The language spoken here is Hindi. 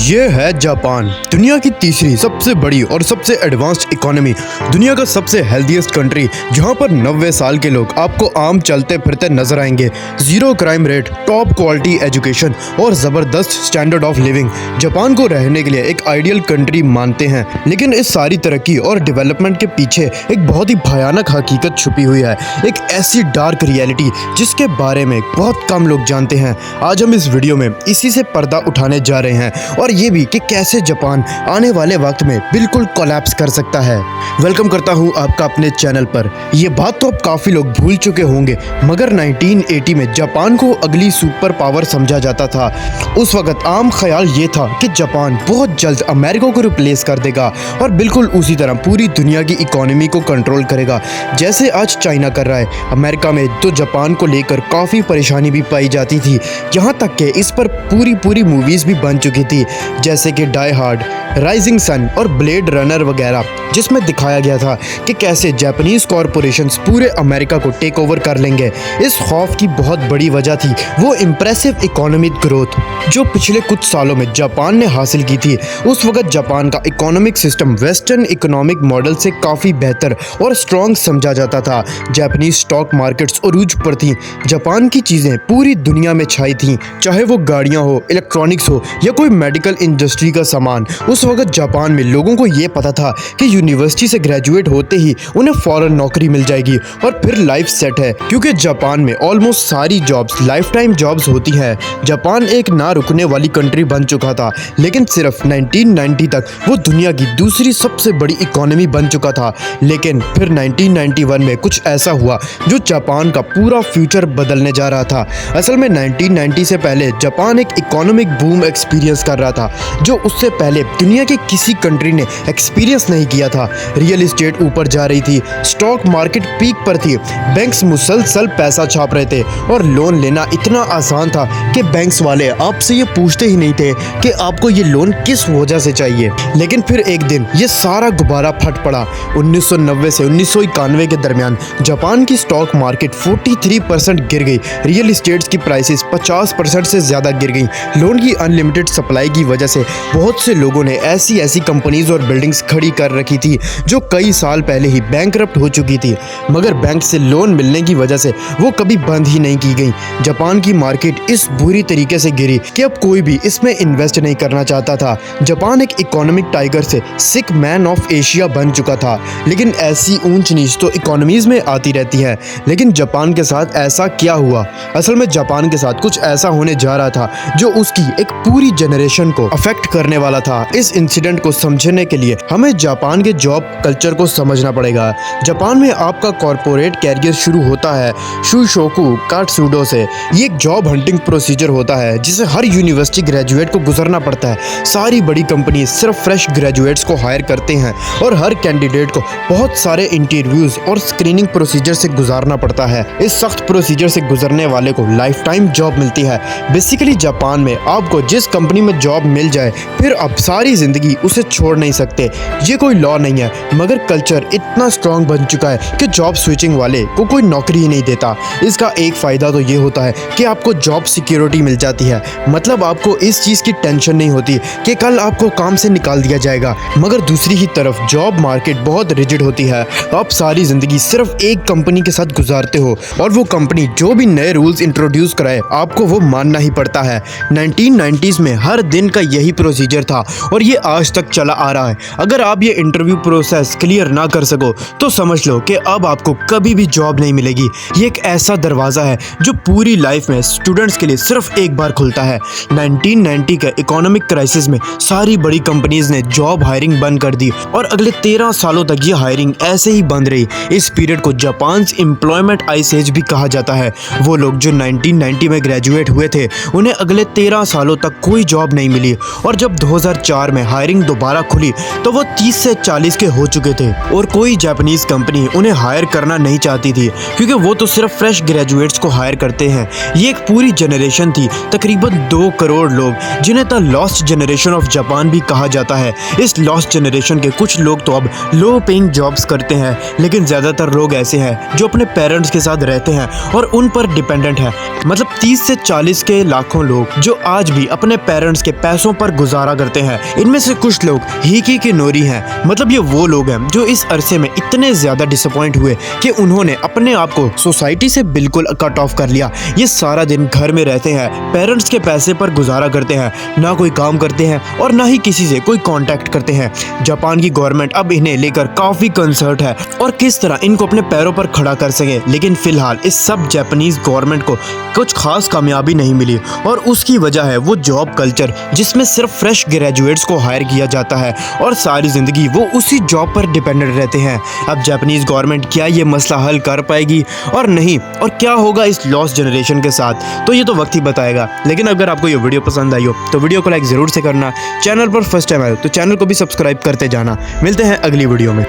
ये है जापान, दुनिया की तीसरी सबसे बड़ी और सबसे एडवांस्ड इकोनॉमी, दुनिया का सबसे हेल्दीएस्ट कंट्री, जहां पर 90 साल के लोग आपको आम चलते फिरते नजर आएंगे। Zero crime rate, top quality education और जबरदस्त स्टैंडर्ड ऑफ लिविंग जापान को रहने के लिए एक आइडियल कंट्री मानते हैं। लेकिन इस सारी तरक्की और डेवलपमेंट के पीछे एक बहुत ही भयानक हकीकत छुपी हुई है, एक ऐसी डार्क रियलिटी जिसके बारे में बहुत कम लोग जानते हैं। आज हम इस वीडियो में इसी से पर्दा उठाने जा रहे हैं और ये भी कि कैसे जापान आने वाले वक्त में बिल्कुल कोलैप्स कर सकता है। वेलकम करता हूँ आपका अपने चैनल पर। ये बात तो अब काफी लोग भूल चुके होंगे, मगर 1980 में जापान को अगली सुपर पावर समझा जाता था। उस वक्त आम ख्याल ये था कि जापान बहुत जल्द अमेरिका को रिप्लेस कर देगा और बिल्कुल उसी तरह पूरी दुनिया की इकोनॉमी को कंट्रोल करेगा जैसे आज चाइना कर रहा है। अमेरिका में तो जापान को लेकर काफी परेशानी भी पाई जाती थी, यहाँ तक कि इस पर पूरी मूवीज भी बन चुकी थी, जैसे कि डाई हार्ड, राइजिंग सन और ब्लेड रनर वगैरह, जिसमें दिखाया गया था कि कैसे जापानीज कॉरपोरेशंस पूरे अमेरिका को टेक ओवर कर लेंगे। इस खौफ की बहुत बड़ी वजह थी वो इम्प्रेसिव इकोनॉमिक ग्रोथ जो पिछले कुछ सालों में जापान ने हासिल की थी। उस वक्त जापान का economic system western economic model से काफ़ी बेहतर और स्ट्रॉन्ग समझा जाता था। जापानीज स्टॉक मार्केट्स अरूज पर थी, जापान की चीज़ें पूरी दुनिया में छाई थीं, चाहे वो गाड़ियाँ हो, इलेक्ट्रॉनिक्स हो या कोई मेडिकल इंडस्ट्री का सामान। उस वक्त जापान में लोगों को ये पता था कि यूनिवर्सिटी से ग्रेजुएट होते ही उन्हें फौरन नौकरी मिल जाएगी और फिर लाइफ सेट है, क्योंकि जापान में ऑलमोस्ट सारी जॉब्स लाइफ टाइम जॉब्स होती हैं। जापान एक ना रुकने वाली कंट्री बन चुका था, लेकिन सिर्फ 1990 तक वो दुनिया की दूसरी सबसे बड़ी इकोनॉमी बन चुका था। लेकिन फिर 1991 में कुछ ऐसा हुआ जो जापान का पूरा फ्यूचर बदलने जा रहा था। असल में 1990 से पहले जापान एक इकोनॉमिक बूम एक्सपीरियंस कर रहा था जो उससे पहले दुनिया के किसी कंट्री ने एक्सपीरियंस नहीं किया था। रियल एस्टेट ऊपर जा रही थी, स्टॉक मार्केट पीक पर थी, बैंक्स मुसलसल पैसा छाप रहे थे और लोन लेना इतना आसान था कि बैंक्स वाले आपसे ये पूछते ही नहीं थे कि आपको ये लोन किस वजह से चाहिए। लेकिन फिर एक दिन ये सारा गुब्बारा फट पड़ा। 1990 से 1991 के दरमियान जापान की स्टॉक मार्केट 43% गिर गई, रियल एस्टेट्स की प्राइसेस 50% से ज़्यादा गिर गई। लोन की अनलिमिटेड सप्लाई की वजह से बहुत से लोगों ने ऐसी कंपनीज और बिल्डिंग्स खड़ी कर रखी थी जो कई साल पहले ही बैंकरप्ट हो चुकी थी, मगर बैंक से लोन मिलने की वजह से वो कभी बंद ही नहीं की गई। जापान की मार्केट इस बुरी तरीके से गिरी कि अब कोई भी इसमें इन्वेस्ट नहीं करना चाहता था। जापान एक इकोनॉमिक टाइगर से सिक मैन ऑफ एशिया बन चुका था। लेकिन ऐसी ऊंच नीच तो इकोनॉमीज में आती रहती है, लेकिन जापान के साथ ऐसा क्या हुआ? असल में जापान के साथ कुछ ऐसा होने जा रहा था जो उसकी एक पूरी जनरेशन को अफेक्ट करने वाला था। इस इंसिडेंट को समझने के लिए हमें जापान के जॉब कल्चर को समझना पड़ेगा। जापान में आपका कॉर्पोरेट कैरियर शुरू होता है शुशोकु कात्सुडो से। ये एक जॉब हंटिंग प्रोसीजर होता है जिसे हर यूनिवर्सिटी ग्रेजुएट को गुजरना पड़ता है। सारी बड़ी कंपनी सिर्फ फ्रेश ग्रेजुएट्स को हायर करते हैं और हर कैंडिडेट को बहुत सारे इंटरव्यूज और स्क्रीनिंग प्रोसीजर से गुजारना पड़ता है। इस सख्त प्रोसीजर से गुजरने वाले को लाइफ टाइम जॉब मिलती है। बेसिकली जापान में आपको जिस कंपनी में जॉब मिल जाए फिर आप सारी जिंदगी उसे छोड़ नहीं सकते। ये कोई लॉ नहीं है, मगर कल्चर इतना स्ट्रॉन्ग बन चुका है कि जॉब स्विचिंग वाले को कोई नौकरी ही नहीं देता। इसका एक फ़ायदा तो ये होता है कि आपको जॉब सिक्योरिटी मिल जाती है, मतलब आपको इस चीज़ की टेंशन नहीं होती कि कल आपको काम से निकाल दिया जाएगा। मगर दूसरी ही तरफ जॉब मार्केट बहुत रिजिड होती है। आप सारी ज़िंदगी सिर्फ एक कंपनी के साथ गुजारते हो और वो कंपनी जो भी नए रूल्स इंट्रोड्यूस कराए आपको वो मानना ही पड़ता है। 1990s में हर दिन का यही प्रोसीजर था और ये आज तक चला आ रहा है। अगर आप ये इंटरव्यू प्रोसेस क्लियर ना कर सको तो समझ लो कि अब आपको कभी भी जॉब नहीं मिलेगी। ये एक ऐसा दरवाज़ा है जो पूरी लाइफ में स्टूडेंट्स के लिए सिर्फ एक बार खुलता है। 1990 के इकोनॉमिक क्राइसिस में सारी बड़ी कंपनीज ने जॉब हायरिंग बंद कर दी और अगले 13 सालों तक ये हायरिंग ऐसे ही बंद रही। इस पीरियड को जापान एम्प्लॉयमेंट आइस एज भी कहा जाता है। वो लोग जो 1990 में ग्रेजुएट हुए थे उन्हें अगले 13 सालों तक कोई जॉब नहीं मिली और जब 2004 में हायरिंग दोबारा खुली तो वो 30 से 40 के हो चुके थे और कोई जापानीज कंपनी उन्हें हायर करना नहीं चाहती थी, क्योंकि वो तो सिर्फ फ्रेश ग्रेजुएट्स को हायर करते हैं। ये एक पूरी जनरेशन थी, तकरीबन 2 करोड़ लोग, जिन्हें the lost generation of Japan भी कहा जाता है। इस लॉस्ट जनरेशन के कुछ लोग तो अब लो पेइंग जॉब्स करते हैं, लेकिन ज़्यादातर लोग ऐसे हैं जो अपने पेरेंट्स के साथ रहते हैं और उन पर डिपेंडेंट है। मतलब 30 से 40 के लाखों लोग जो आज भी अपने पेरेंट्स के पैसों पर गुजारा करते हैं। इनमें से कुछ लोग हीकी के नोरी हैं, मतलब ये वो लोग हैं जो इस अरसे में इतने ज्यादा डिसअपॉइंट हुए कि उन्होंने अपने आप को सोसाइटी से बिल्कुल कट ऑफ कर लिया। ये सारा दिन घर में रहते हैं, पेरेंट्स के पैसे पर गुजारा करते हैं, ना कोई काम करते हैं और ना ही किसी से कोई कांटेक्ट करते हैं। जापान की गवर्नमेंट अब इन्हें लेकर काफी कंसर्न है और किस तरह इनको अपने पैरों पर खड़ा कर सके, लेकिन फिलहाल इस सब जापानीज गवर्नमेंट को कुछ खास कामयाबी नहीं मिली और उसकी वजह है वो जॉब कल्चर जिसमें सिर्फ फ्रेश ग्रेजुएट्स को हायर किया जाता है और सारी जिंदगी वो उसी जॉब पर डिपेंडेंट रहते हैं। अब जापानीज गवर्नमेंट क्या ये मसला हल कर पाएगी और नहीं, और क्या होगा इस लॉस्ट जनरेशन के साथ, तो ये तो वक्त ही बताएगा। लेकिन अगर आपको ये वीडियो पसंद आई हो तो वीडियो को लाइक जरूर से करना, चैनल पर फर्स्ट टाइम आए तो चैनल को भी सब्सक्राइब करते जाना। मिलते हैं अगली वीडियो में।